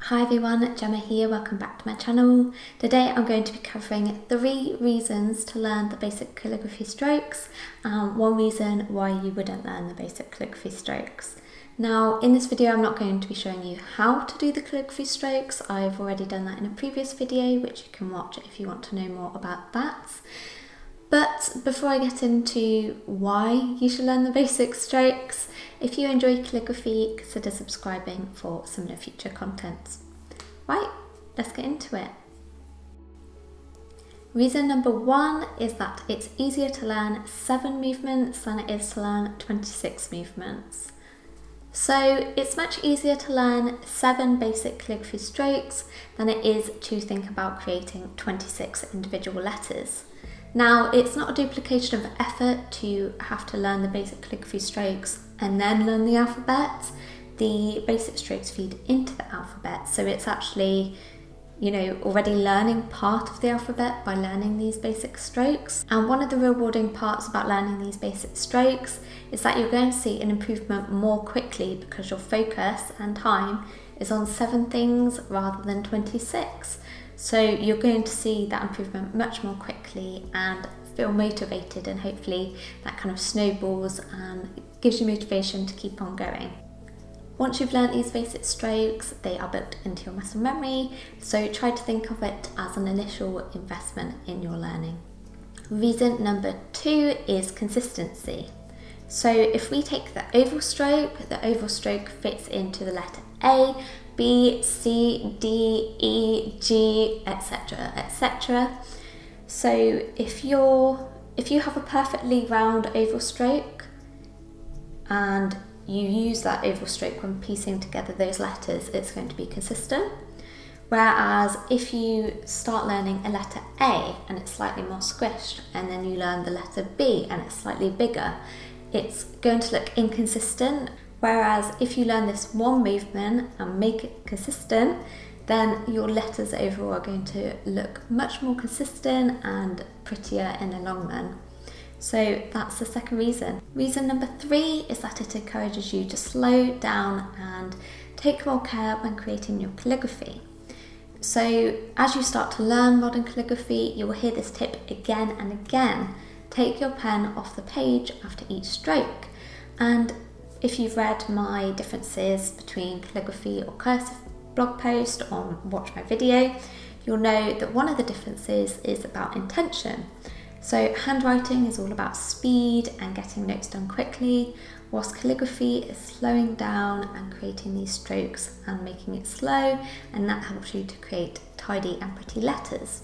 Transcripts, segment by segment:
Hi everyone, Gemma here, welcome back to my channel. Today I'm going to be covering 3 reasons to learn the basic calligraphy strokes and 1 reason why you wouldn't learn the basic calligraphy strokes. Now in this video I'm not going to be showing you how to do the calligraphy strokes. I've already done that in a previous video which you can watch if you want to know more about that. But before I get into why you should learn the basic strokes, if you enjoy calligraphy, consider subscribing for similar future content. Right, let's get into it. Reason number 1 is that it's easier to learn 7 movements than it is to learn 26 movements. So it's much easier to learn 7 basic calligraphy strokes than it is to think about creating 26 individual letters. Now, it's not a duplication of effort to have to learn the basic calligraphy strokes and then learn the alphabet. The basic strokes feed into the alphabet, so it's actually, already learning part of the alphabet by learning these basic strokes. And one of the rewarding parts about learning these basic strokes is that you're going to see an improvement more quickly because your focus and time is on 7 things rather than 26. So you're going to see that improvement much more quickly and feel motivated, and hopefully that kind of snowballs and gives you motivation to keep on going. Once you've learnt these basic strokes, they are built into your muscle memory, so try to think of it as an initial investment in your learning. Reason number 2 is consistency. So if we take the oval stroke fits into the letter A, B, C, D, E, G, etc, etc. So if you have a perfectly round oval stroke and you use that oval stroke when piecing together those letters, it's going to be consistent. Whereas if you start learning a letter A and it's slightly more squished, and then you learn the letter B and it's slightly bigger, it's going to look inconsistent. Whereas if you learn this one movement and make it consistent, then your letters overall are going to look much more consistent and prettier in the long run. So that's the second reason. Reason number 3 is that it encourages you to slow down and take more care when creating your calligraphy. So as you start to learn modern calligraphy, you will hear this tip again and again. Take your pen off the page after each stroke. And if you've read my differences between calligraphy or cursive blog post or watch my video, you'll know that one of the differences is about intention. So handwriting is all about speed and getting notes done quickly, whilst calligraphy is slowing down and creating these strokes and making it slow, and that helps you to create tidy and pretty letters.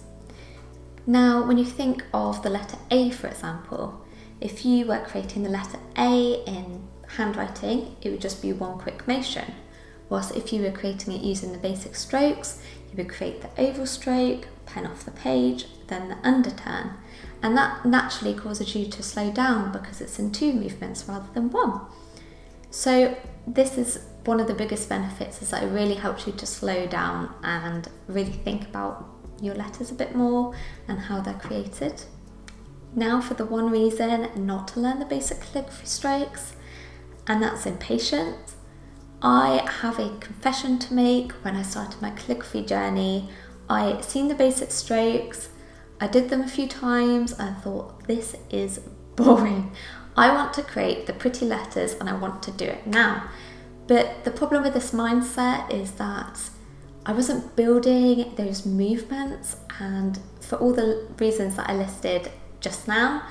Now, when you think of the letter A, for example, if you were creating the letter A in handwriting, it would just be one quick motion. Whilst if you were creating it using the basic strokes, you would create the oval stroke, pen off the page, then the underturn. And that naturally causes you to slow down because it's in 2 movements rather than 1. So this is one of the biggest benefits, is that it really helps you to slow down and really think about your letters a bit more and how they're created. Now for the 1 reason not to learn the basic calligraphy strokes, and that's impatience. I have a confession to make. When I started my calligraphy journey, I seen the basic strokes, I did them a few times, and I thought, this is boring. I want to create the pretty letters and I want to do it now. But the problem with this mindset is that I wasn't building those movements, and for all the reasons that I listed just now,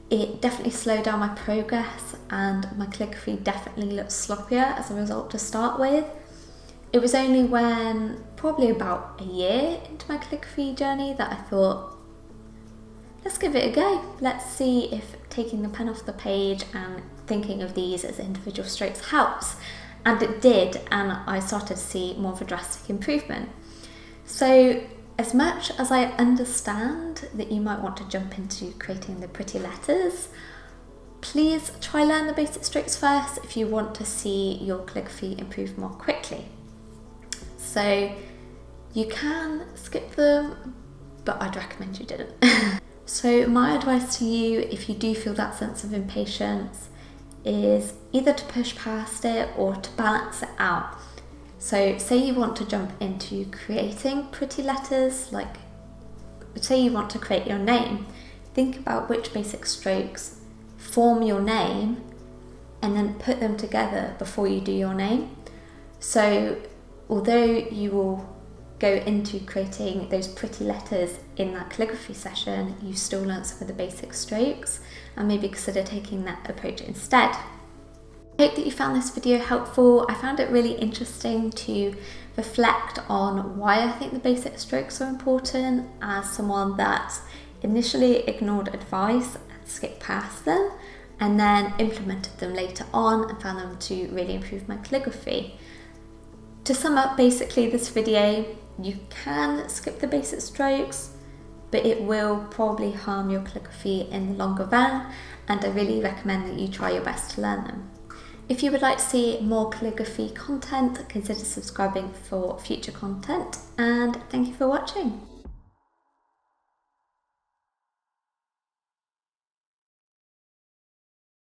it definitely slowed down my progress and my calligraphy definitely looked sloppier as a result to start with. It was only when, probably about a year into my calligraphy journey, that I thought, let's give it a go. Let's see if taking the pen off the page and thinking of these as individual strokes helps. And it did, and I started to see more of a drastic improvement. So as much as I understand that you might want to jump into creating the pretty letters, please try learn the basic strokes first if you want to see your calligraphy improve more quickly. So you can skip them, but I'd recommend you didn't. So my advice to you, if you do feel that sense of impatience, is either to push past it or to balance it out. So say you want to jump into creating pretty letters, like say you want to create your name, think about which basic strokes form your name and then put them together before you do your name. So although you will go into creating those pretty letters in that calligraphy session, you still learn some of the basic strokes, and maybe consider taking that approach instead. I hope that you found this video helpful. I found it really interesting to reflect on why I think the basic strokes are important as someone that initially ignored advice and skipped past them, and then implemented them later on and found them to really improve my calligraphy. To sum up basically this video, you can skip the basic strokes, but it will probably harm your calligraphy in the longer run, and I really recommend that you try your best to learn them. If you would like to see more calligraphy content, consider subscribing for future content, and thank you for watching.